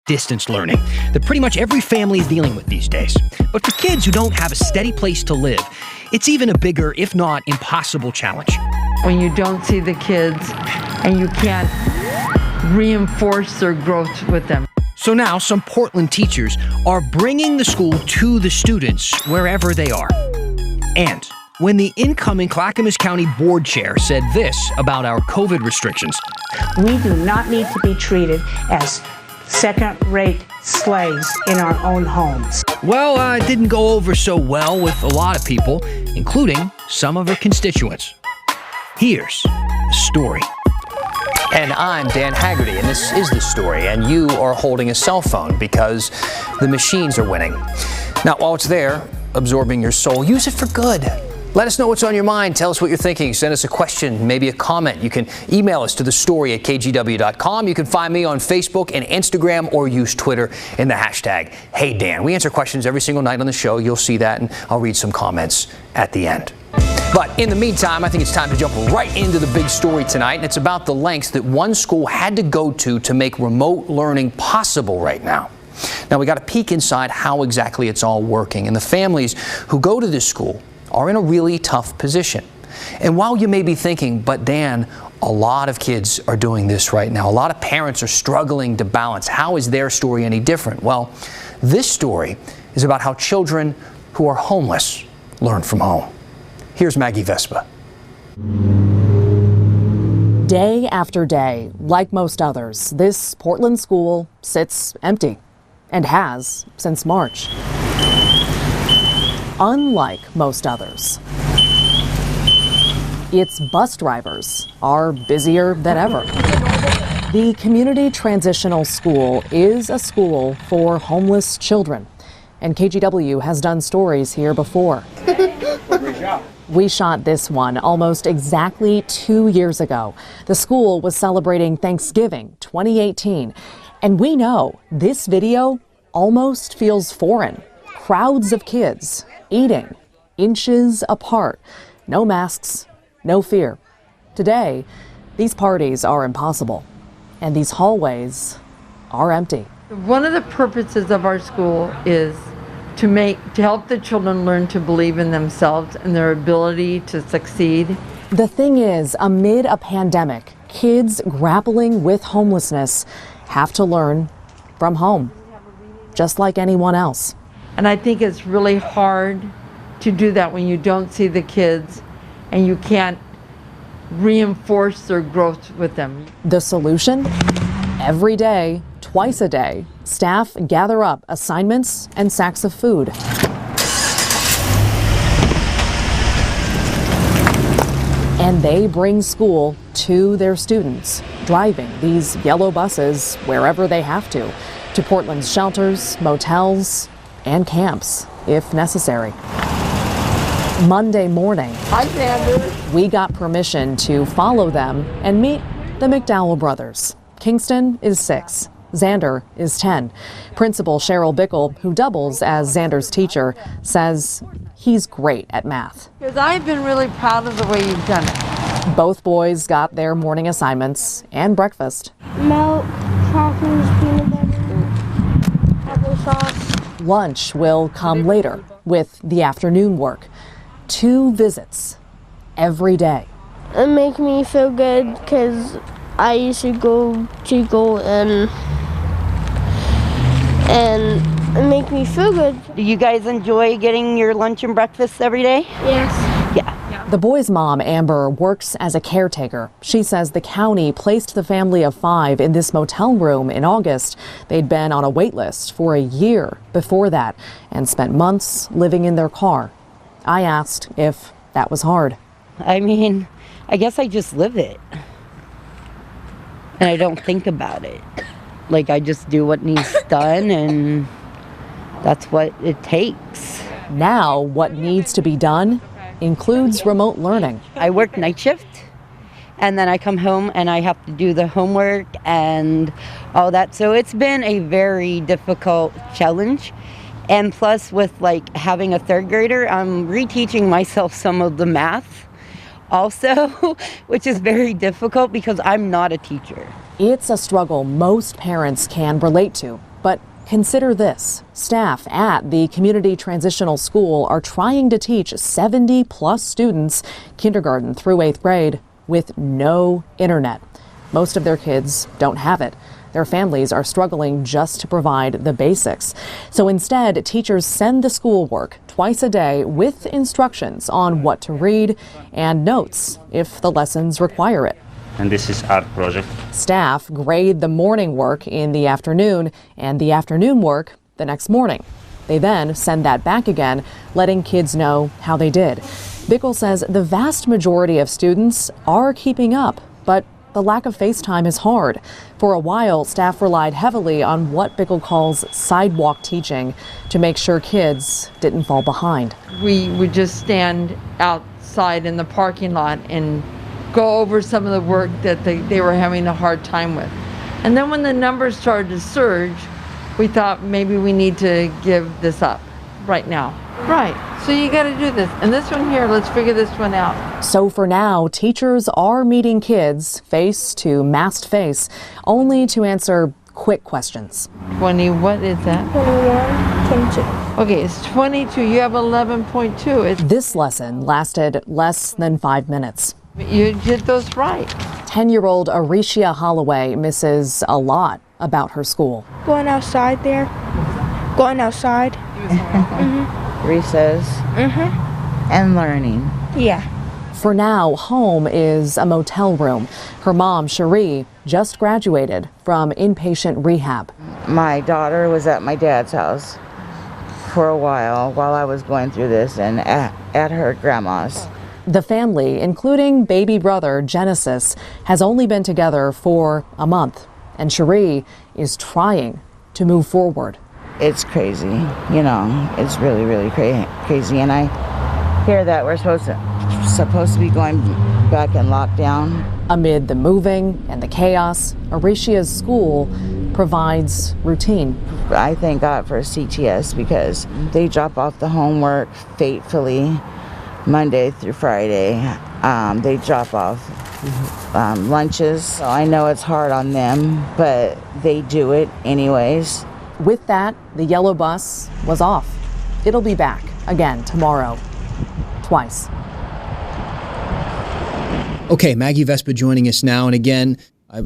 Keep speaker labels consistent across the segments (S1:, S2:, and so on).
S1: distance learning that pretty much every family is dealing with these days. But for kids who don't have a steady place to live, it's even a bigger, if not impossible, challenge.
S2: When you don't see the kids and you can't reinforce their growth with them.
S1: So now some Portland teachers are bringing the school to the students wherever they are. And when the incoming Clackamas County Board Chair said this about our COVID restrictions.
S3: We do not need to be treated as second-rate slaves in our own homes.
S1: Well, it didn't go over so well with a lot of people, including some of her constituents. Here's the story.
S4: And I'm Dan Haggerty, and this is The Story, and you are holding a cell phone because the machines are winning. Now, while it's there, absorbing your soul, use it for good. Let us know what's on your mind. Tell us what you're thinking. Send us a question, maybe a comment. You can email us to thestory@kgw.com. You can find me on Facebook and Instagram, or use Twitter in the hashtag #HeyDan. We answer questions every single night on the show. You'll see that, and I'll read some comments at the end. But in the meantime, I think it's time to jump right into the big story tonight, and it's about the lengths that one school had to go to make remote learning possible right now. Now, we got a peek inside how exactly it's all working, and the families who go to this school are in a really tough position. And while you may be thinking, but Dan, a lot of kids are doing this right now. A lot of parents are struggling to balance. How is their story any different? Well, this story is about how children who are homeless learn from home. Here's Maggie Vespa.
S5: Day after day, like most others, this Portland school sits empty and has since March. Unlike most others, its bus drivers are busier than ever. The Community Transitional School is a school for homeless children, and KGW has done stories here before. We shot this one almost exactly 2 years ago. The school was celebrating Thanksgiving 2018, and we know this video almost feels foreign. Crowds of kids eating inches apart. No masks, no fear. Today, these parties are impossible, and these hallways are empty.
S2: One of the purposes of our school is to help the children learn to believe in themselves and their ability to succeed.
S5: The thing is, amid a pandemic, kids grappling with homelessness have to learn from home, just like anyone else.
S2: And I think it's really hard to do that when you don't see the kids and you can't reinforce their growth with them.
S5: The solution? Every day, twice a day, staff gather up assignments and sacks of food. And they bring school to their students, driving these yellow buses wherever they have to Portland's shelters, motels, and camps, if necessary. Monday morning,
S2: Hi, Xander.
S5: We got permission to follow them and meet the McDowell brothers. Kingston is 6. Xander is 10. Principal Cheryl Bickle, who doubles as Xander's teacher, says he's great at math.
S2: Because I've been really proud of the way you've done it.
S5: Both boys got their morning assignments and breakfast.
S6: Milk, chocolates, peanut butter, applesauce.
S5: Lunch will come later with the afternoon work. 2 visits every day.
S6: It makes me feel good because I used to go and it makes me feel good.
S7: Do you guys enjoy getting your lunch and breakfast every day?
S6: Yes.
S7: Yeah.
S5: The boy's mom, Amber, works as a caretaker. She says the county placed the family of 5 in this motel room in August. They'd been on a wait list for a year before that and spent months living in their car. I asked if that was hard.
S7: I mean, I guess I just live it. And I don't think about it. Like, I just do what needs done, and that's what it takes.
S5: Now, what needs to be done includes remote learning.
S7: I work night shift, and then I come home and I have to do the homework and all that. So it's been a very difficult challenge. And plus, with like having a 3rd grader, I'm reteaching myself some of the math also, which is very difficult because I'm not a teacher.
S5: It's a struggle most parents can relate to. Consider this. Staff at the community transitional school are trying to teach 70+ students, kindergarten through 8th grade, with no internet. Most of their kids don't have it. Their families are struggling just to provide the basics. So instead, teachers send the schoolwork twice a day with instructions on what to read and notes if the lessons require it.
S8: And this is art project.
S5: Staff grade the morning work in the afternoon and the afternoon work the next morning. They then send that back again, letting kids know how they did. Bickle says the vast majority of students are keeping up, but the lack of FaceTime is hard. For a while, staff relied heavily on what Bickle calls sidewalk teaching to make sure kids didn't fall behind.
S2: We would just stand outside in the parking lot and go over some of the work that they were having a hard time with. And then when the numbers started to surge, we thought maybe we need to give this up right now. Right, so you got to do this. And this one here, let's figure this one out.
S5: So for now, teachers are meeting kids face to masked face, only to answer quick questions.
S2: 20, what is that?
S6: 21, 22.
S2: Okay, it's 22, you have 11.2.
S5: This lesson lasted less than 5 minutes.
S2: You did those right.
S5: 10-year-old Aricia Holloway misses a lot about her school.
S6: Going outside there. Going outside.
S9: Recess. And learning.
S6: Yeah.
S5: For now, home is a motel room. Her mom, Cherie, just graduated from inpatient rehab.
S9: My daughter was at my dad's house for a while I was going through this, and at her grandma's.
S5: The family, including baby brother Genesis, has only been together for a month, and Cherie is trying to move forward.
S9: It's crazy, you know, it's really, really crazy. And I hear that we're supposed to be going back in lockdown.
S5: Amid the moving and the chaos, Aricia's school provides routine.
S9: I thank God for CTS because they drop off the homework faithfully Monday through Friday. They drop off lunches. So I know it's hard on them, but they do it anyways.
S5: With that, the yellow bus was off. It'll be back again tomorrow, twice.
S1: Okay, Maggie Vespa joining us now. And again,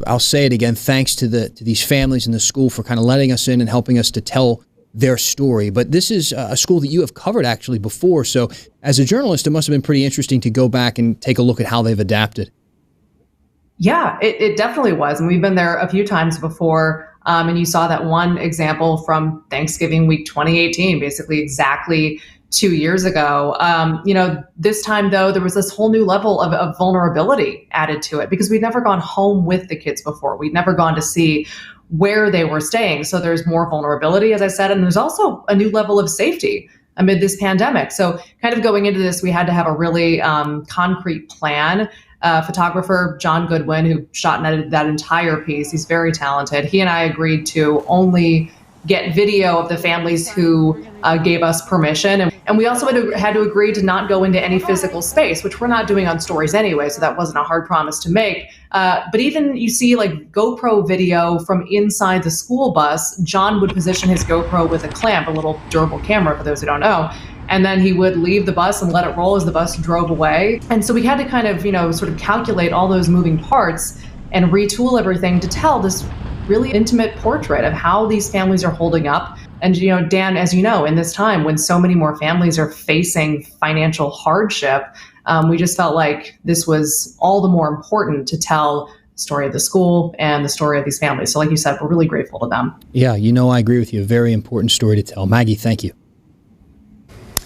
S1: I'll say it again, thanks to these families in the school for kind of letting us in and helping us to tell their story. But this is a school that you have covered actually before. So as a journalist, it must have been pretty interesting to go back and take a look at how they've adapted.
S10: Yeah, it definitely was. And we've been there a few times before. And you saw that one example from Thanksgiving week 2018, basically exactly 2 years ago. This time, though, there was this whole new level of vulnerability added to it because we'd never gone home with the kids before. We'd never gone to see where they were staying. So there's more vulnerability, as I said, and there's also a new level of safety amid this pandemic. So kind of going into this, we had to have a really concrete plan. Photographer John Goodwin, who shot and edited that entire piece, he's very talented. He and I agreed to only get video of the families who gave us permission. And we also had to agree to not go into any physical space, which we're not doing on stories anyway, so that wasn't a hard promise to make. But even you see like GoPro video from inside the school bus, John would position his GoPro with a clamp, a little durable camera for those who don't know. And then he would leave the bus and let it roll as the bus drove away. And so we had to kind of, sort of calculate all those moving parts and retool everything to tell this really intimate portrait of how these families are holding up. And, Dan, as you know, in this time when so many more families are facing financial hardship, we just felt like this was all the more important to tell the story of the school and the story of these families. So like you said, we're really grateful to them.
S1: Yeah, I agree with you. A very important story to tell. Maggie, thank you.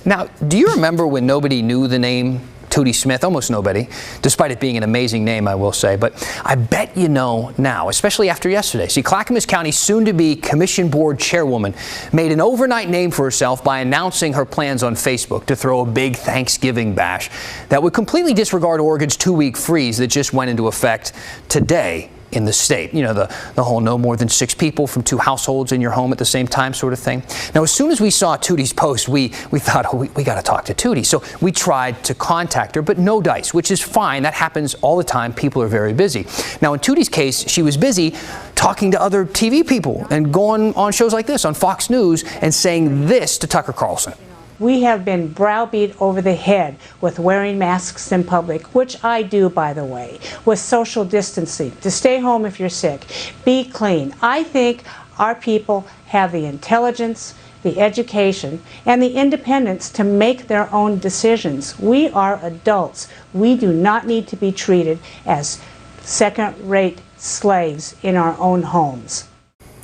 S1: Now, do you remember when nobody knew the name Tootie Smith? Almost nobody, despite it being an amazing name, I will say. But I bet you know now, especially after yesterday. See, Clackamas County's soon-to-be Commission Board Chairwoman made an overnight name for herself by announcing her plans on Facebook to throw a big Thanksgiving bash that would completely disregard Oregon's 2-week freeze that just went into effect today
S4: in the state. You know, the whole no more than 6 people from 2 households in your home at the same time sort of thing. Now, as soon as we saw Tootie's post, we thought, oh, we got to talk to Tootie. So we tried to contact her, but no dice, which is fine. That happens all the time. People are very busy. Now, in Tootie's case, she was busy talking to other TV people and going on shows like this on Fox News and saying this to Tucker Carlson.
S3: We have been browbeat over the head with wearing masks in public, which I do, by the way, with social distancing, to stay home if you're sick, be clean. I think our people have the intelligence, the education, and the independence to make their own decisions. We are adults. We do not need to be treated as second-rate slaves in our own homes.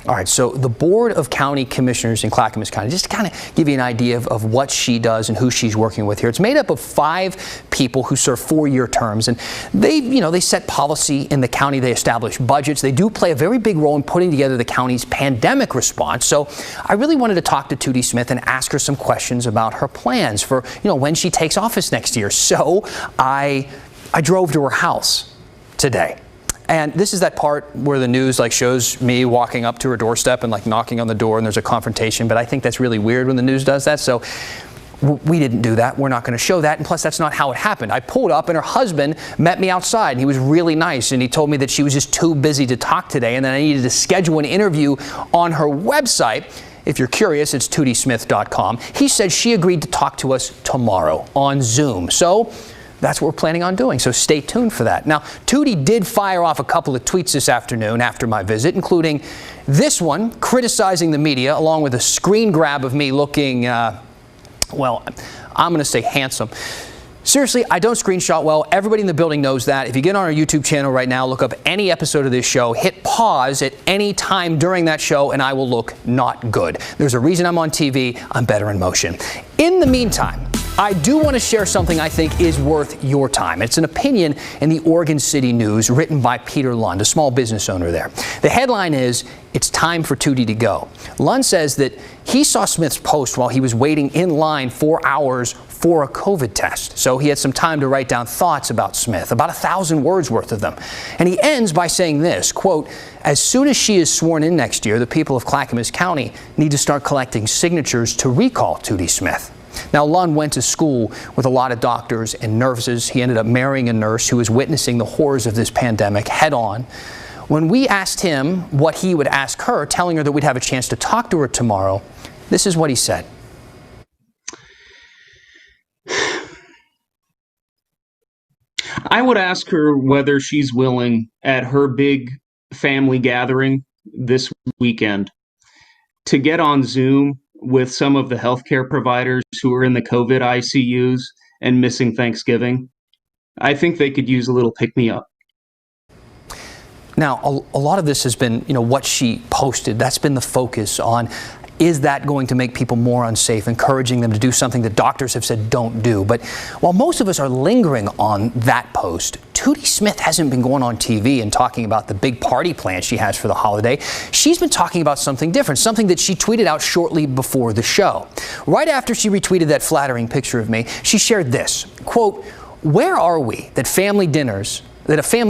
S4: All right, so the Board of County Commissioners in Clackamas County, just to kind of give you an idea of what she does and who she's working with here. It's made up of 5 people who serve 4-year terms, and they set policy in the county. They establish budgets. They do play a very big role in putting together the county's pandemic response. So I really wanted to talk to Tootie Smith and ask her some questions about her plans for, when she takes office next year. So I drove to her house today. And this is that part where the news shows me walking up to her doorstep and knocking on the door and there's a confrontation. But I think that's really weird when the news does that. So we didn't do that. We're not going to show that. And plus, that's not how it happened. I pulled up and her husband met me outside. And he was really nice. And he told me that she was just too busy to talk today and that I needed to schedule an interview on her website. If you're curious, it's tootysmith.com. He said she agreed to talk to us tomorrow on Zoom. So that's what we're planning on doing, so stay tuned for that. Now, Tootie did fire off a couple of tweets this afternoon after my visit, including this one criticizing the media, along with a screen grab of me looking, well, I'm going to say handsome. Seriously, I don't screenshot well. Everybody in the building knows that. If you get on our YouTube channel right now, look up any episode of this show, hit pause at any time during that show, and I will look not good. There's a reason I'm on TV. I'm better in motion. In the meantime, I do want to share something I think is worth your time. It's an opinion in the Oregon City News written by Peter Lund, a small business owner there. The headline is, "It's time for Tootie to go." Lund says that he saw Smith's post while he was waiting in line for hours for a COVID test. So he had some time to write down thoughts about Smith, about 1,000 words worth of them. And he ends by saying this, quote, "As soon as she is sworn in next year, the people of Clackamas County need to start collecting signatures to recall Tootie Smith." Now, Lund went to school with a lot of doctors and nurses. He ended up marrying a nurse who was witnessing the horrors of this pandemic head on. When we asked him what he would ask her, telling her that we'd have a chance to talk to her tomorrow, this is what he said.
S8: I would ask her whether she's willing at her big family gathering this weekend to get on Zoom with some of the healthcare providers who are in the COVID ICUs and missing Thanksgiving. I think they could use a little pick-me-up.
S4: Now, a lot of this has been, what she posted. That's been the focus on, is that going to make people more unsafe, encouraging them to do something that doctors have said don't do. But while most of us are lingering on that post, Tootie Smith hasn't been going on TV and talking about the big party plan she has for the holiday. She's been talking about something different, something that she tweeted out shortly before the show. Right after she retweeted that flattering picture of me, she shared this, quote, "Where are we that a family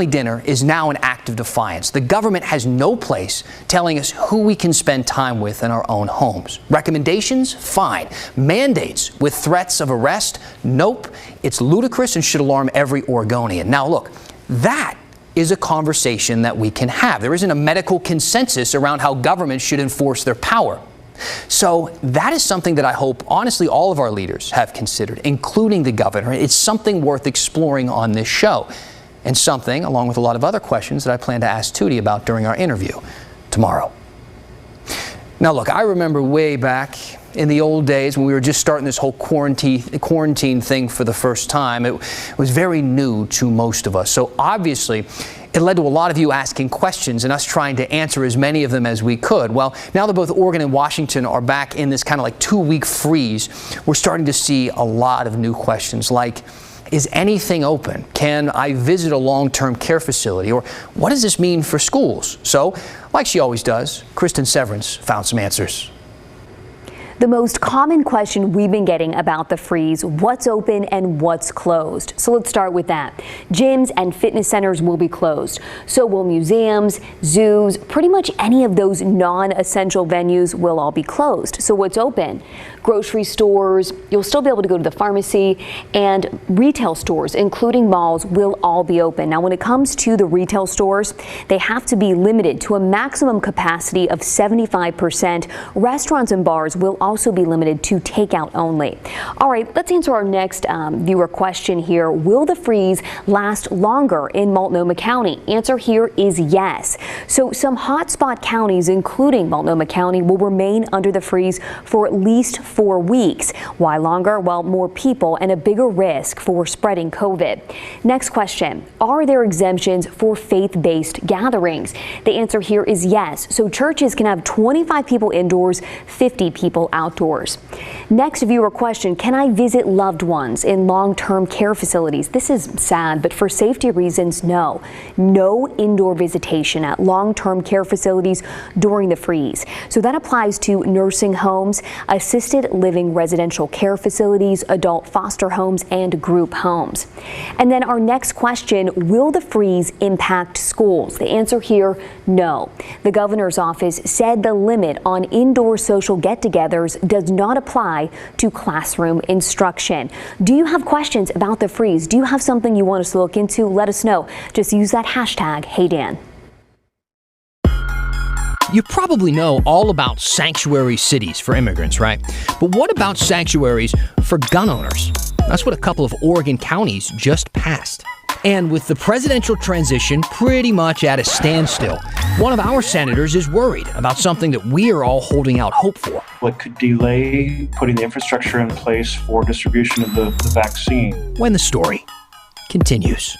S4: dinner is now an act of defiance? The government has no place telling us who we can spend time with in our own homes. Recommendations? Fine. Mandates with threats of arrest? Nope. It's ludicrous and should alarm every Oregonian." Now look, that is a conversation that we can have. There isn't a medical consensus around how governments should enforce their power. So that is something that I hope, honestly, all of our leaders have considered, including the governor. It's something worth exploring on this show. And something, along with a lot of other questions, that I plan to ask Tootie about during our interview tomorrow. Now, look, I remember way back in the old days when we were just starting this whole quarantine thing for the first time. It was very new to most of us. So obviously, it led to a lot of you asking questions and us trying to answer as many of them as we could. Well, now that both Oregon and Washington are back in this kind of 2-week freeze, we're starting to see a lot of new questions like, is anything open? Can I visit a long-term care facility? Or what does this mean for schools? So, like she always does, Kristen Severance found some answers.
S11: The most common question we've been getting about the freeze: what's open and what's closed? So let's start with that. Gyms and fitness centers will be closed. So will museums, zoos, pretty much any of those non-essential venues will all be closed. So what's open? Grocery stores, you'll still be able to go to the pharmacy, and retail stores, including malls, will all be open. Now, when it comes to the retail stores, they have to be limited to a maximum capacity of 75%. Restaurants and bars will also be limited to takeout only. All right, let's answer our next viewer question here. Will the freeze last longer in Multnomah County? Answer here is yes. So some hotspot counties, including Multnomah County, will remain under the freeze for at least 4 weeks. Why longer? Well, more people and a bigger risk for spreading COVID. Next question. Are there exemptions for faith-based gatherings? The answer here is yes. So churches can have 25 people indoors, 50 people outdoors. Next viewer question. Can I visit loved ones in long-term care facilities? This is sad, but for safety reasons, no. No indoor visitation at long-term care facilities during the freeze. So that applies to nursing homes, assisted living residential care facilities, adult foster homes, and group homes. And then our next question, will the freeze impact schools? The answer here, no. The governor's office said the limit on indoor social get-togethers does not apply to classroom instruction. Do you have questions about the freeze? Do you have something you want us to look into? Let us know. Just use that hashtag #HeyDan.
S1: You probably know all about sanctuary cities for immigrants, right? But what about sanctuaries for gun owners? That's what a couple of Oregon counties just passed. And with the presidential transition pretty much at a standstill, one of our senators is worried about something that we are all holding out hope for.
S12: What could delay putting the infrastructure in place for distribution of the vaccine?
S1: When the story continues.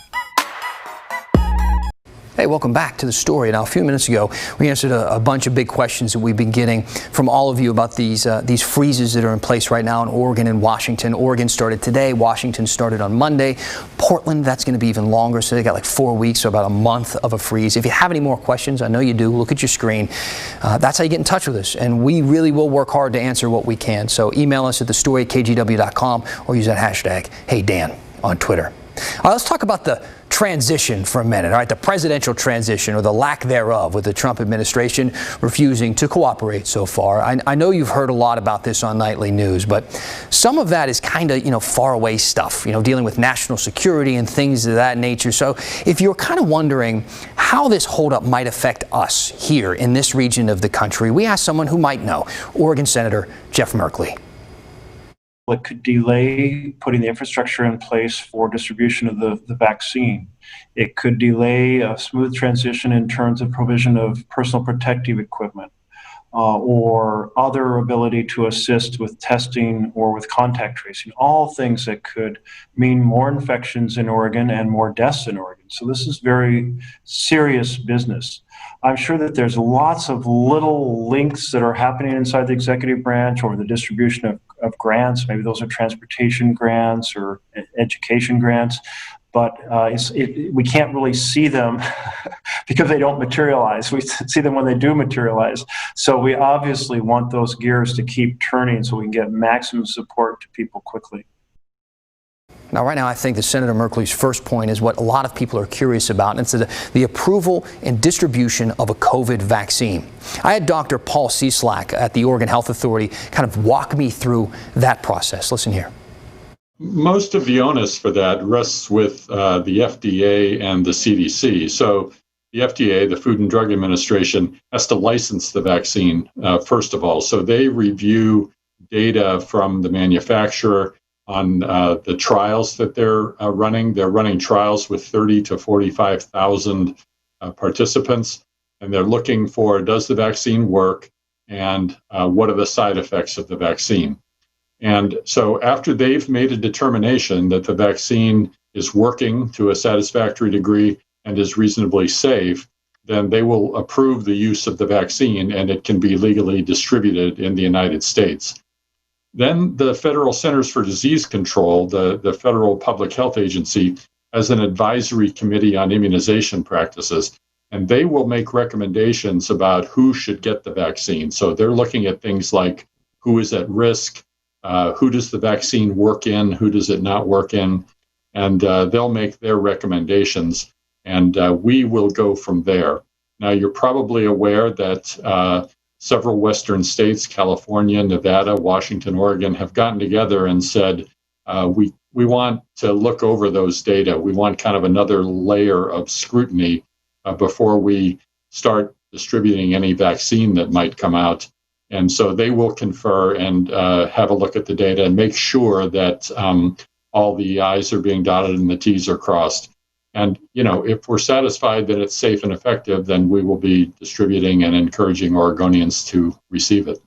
S4: Hey, welcome back to the story. Now, a few minutes ago, we answered a bunch of big questions that we've been getting from all of you about these freezes that are in place right now in Oregon and Washington. Oregon started today. Washington started on Monday. Portland, that's going to be even longer. So they got like 4 weeks, so about a month of a freeze. If you have any more questions, I know you do. Look at your screen. That's how you get in touch with us. And we really will work hard to answer what we can. So email us at thestory@kgw.com or use that hashtag #HeyDan on Twitter. All right, let's talk about the transition for a minute, all right? The presidential transition, or the lack thereof, with the Trump administration refusing to cooperate so far. I know you've heard a lot about this on nightly news, but some of that is kind of, far away stuff, dealing with national security and things of that nature. So if you're kind of wondering how this holdup might affect us here in this region of the country, we asked someone who might know, Oregon Senator Jeff Merkley.
S12: It could delay putting the infrastructure in place for distribution of the vaccine. It could delay a smooth transition in terms of provision of personal protective equipment or other ability to assist with testing or with contact tracing, all things that could mean more infections in Oregon and more deaths in Oregon. So this is very serious business. I'm sure that there's lots of little links that are happening inside the executive branch over the distribution of grants. Maybe those are transportation grants or education grants, but we can't really see them because they don't materialize. We see them when they do materialize. So we obviously want those gears to keep turning so we can get maximum support to people quickly.
S4: Now, right now, I think that Senator Merkley's first point is what a lot of people are curious about, and it's the approval and distribution of a COVID vaccine. I had Dr. Paul Cieslak at the Oregon Health Authority kind of walk me through that process. Listen here.
S13: Most of the onus for that rests with the FDA and the CDC. So the FDA, the Food and Drug Administration, has to license the vaccine, first of all. So they review data from the manufacturer on the trials that they're running. They're running trials with 30 to 45,000 participants, and they're looking for, does the vaccine work, and what are the side effects of the vaccine? And so after they've made a determination that the vaccine is working to a satisfactory degree and is reasonably safe, then they will approve the use of the vaccine and it can be legally distributed in the United States. Then the Federal Centers for Disease Control, the federal public health agency, has an advisory committee on immunization practices, and they will make recommendations about who should get the vaccine. So they're looking at things like who is at risk, who does the vaccine work in, who does it not work in, and they'll make their recommendations, and we will go from there. Now, you're probably aware that several Western states, California, Nevada, Washington, Oregon, have gotten together and said, we want to look over those data. We want kind of another layer of scrutiny before we start distributing any vaccine that might come out. And so they will confer and have a look at the data and make sure that all the I's are being dotted and the T's are crossed. And, if we're satisfied that it's safe and effective, then we will be distributing and encouraging Oregonians to receive it.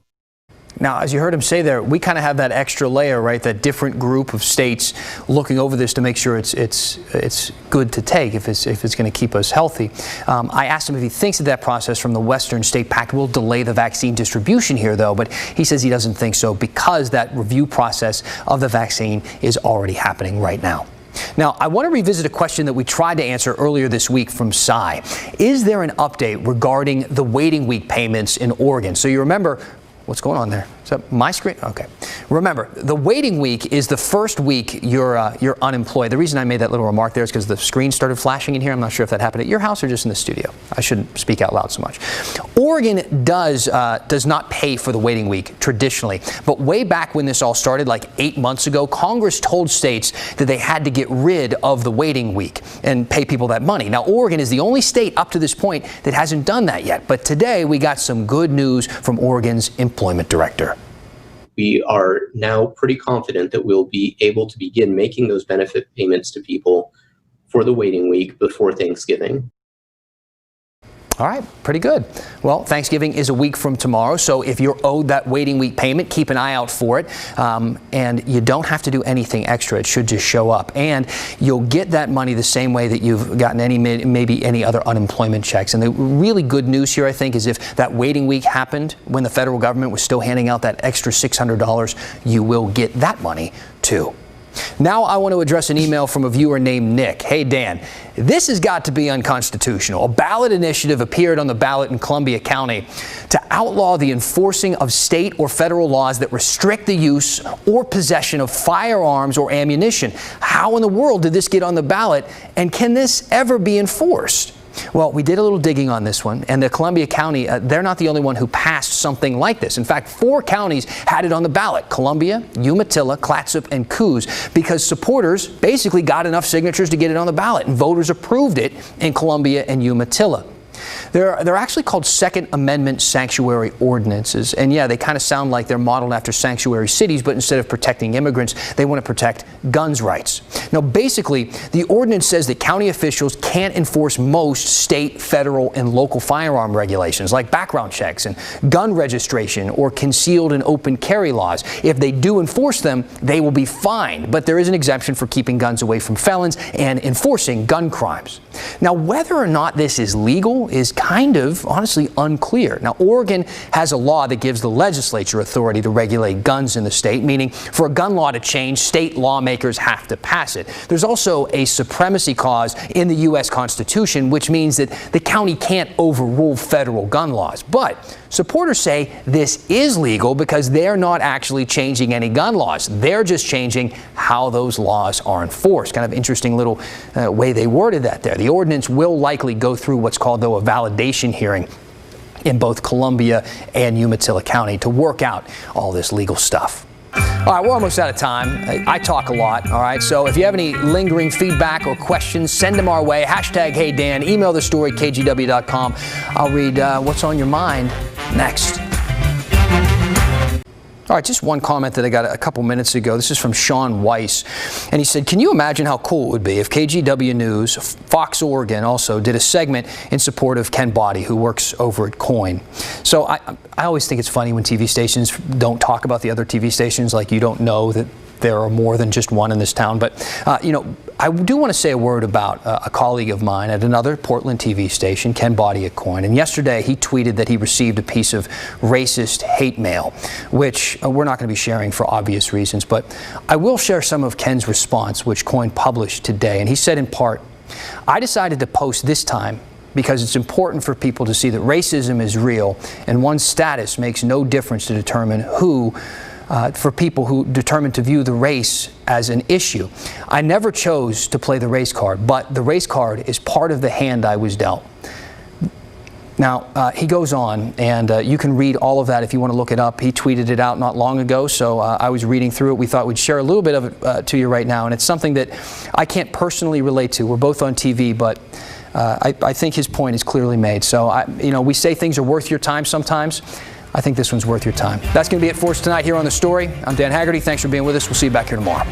S4: Now, as you heard him say there, we kind of have that extra layer, right? That different group of states looking over this to make sure it's good to take if it's going to keep us healthy. I asked him if he thinks that process from the Western State Pact will delay the vaccine distribution here, though, but he says he doesn't think so because that review process of the vaccine is already happening right now. Now, I want to revisit a question that we tried to answer earlier this week from Cy. Is there an update regarding the waiting week payments in Oregon? So you remember, what's going on there? Is that my screen? Okay. Remember, the waiting week is the first week you're unemployed. The reason I made that little remark there is because the screen started flashing in here. I'm not sure if that happened at your house or just in the studio. I shouldn't speak out loud so much. Oregon does not pay for the waiting week traditionally, but way back when this all started, like 8 months ago, Congress told states that they had to get rid of the waiting week and pay people that money. Now, Oregon is the only state up to this point that hasn't done that yet, but today we got some good news from Oregon's employment director.
S14: We are now pretty confident that we'll be able to begin making those benefit payments to people for the waiting week before Thanksgiving.
S4: All right, pretty good. Well, Thanksgiving is a week from tomorrow, so if you're owed that waiting week payment, keep an eye out for it. And you don't have to do anything extra. It should just show up. And you'll get that money the same way that you've gotten maybe any other unemployment checks. And the really good news here, I think, is if that waiting week happened when the federal government was still handing out that extra $600, you will get that money too. Now I want to address an email from a viewer named Nick. Hey, Dan, this has got to be unconstitutional. A ballot initiative appeared on the ballot in Columbia County to outlaw the enforcing of state or federal laws that restrict the use or possession of firearms or ammunition. How in the world did this get on the ballot, and can this ever be enforced? Well, we did a little digging on this one, and the Columbia County, they're not the only one who passed something like this. In fact, 4 counties had it on the ballot: Columbia, Umatilla, Clatsop, and Coos, because supporters basically got enough signatures to get it on the ballot, and voters approved it in Columbia and Umatilla. They're actually called Second Amendment sanctuary ordinances. And yeah, they kind of sound like they're modeled after sanctuary cities, but instead of protecting immigrants, they want to protect guns rights. Now, basically, the ordinance says that county officials can't enforce most state, federal, and local firearm regulations, like background checks and gun registration or concealed and open carry laws. If they do enforce them, they will be fined. But there is an exemption for keeping guns away from felons and enforcing gun crimes. Now, whether or not this is legal is kind of, honestly, unclear. Now, Oregon has a law that gives the legislature authority to regulate guns in the state, meaning for a gun law to change, state lawmakers have to pass it. There's also a supremacy clause in the U.S. Constitution, which means that the county can't overrule federal gun laws. But supporters say this is legal because they're not actually changing any gun laws. They're just changing how those laws are enforced. Kind of interesting little way they worded that there. The ordinance will likely go through what's called, though, a validation hearing in both Columbia and Umatilla County to work out all this legal stuff. All right, we're almost out of time. I talk a lot, all right? So if you have any lingering feedback or questions, send them our way. #HeyDan. Email the story, kgw.com. I'll read what's on your mind next. All right, just one comment that I got a couple minutes ago. This is from Sean Weiss. And he said, can you imagine how cool it would be if KGW News, Fox Oregon also, did a segment in support of Ken Boddy, who works over at KOIN? So I always think it's funny when TV stations don't talk about the other TV stations, like you don't know that there are more than just one in this town. But, I do want to say a word about a colleague of mine at another Portland TV station, Ken Boddy at KOIN. And yesterday he tweeted that he received a piece of racist hate mail, which we're not going to be sharing for obvious reasons. But I will share some of Ken's response, which KOIN published today. And he said in part, I decided to post this time because it's important for people to see that racism is real and one's status makes no difference to determine for people who determine to view the race as an issue. I never chose to play the race card, but the race card is part of the hand I was dealt. Now, he goes on, and you can read all of that if you want to look it up. He tweeted it out not long ago, so I was reading through it. We thought we'd share a little bit of it to you right now, and it's something that I can't personally relate to. We're both on TV, but I think his point is clearly made. So, we say things are worth your time sometimes. I think this one's worth your time. That's going to be it for us tonight here on The Story. I'm Dan Haggerty. Thanks for being with us. We'll see you back here tomorrow.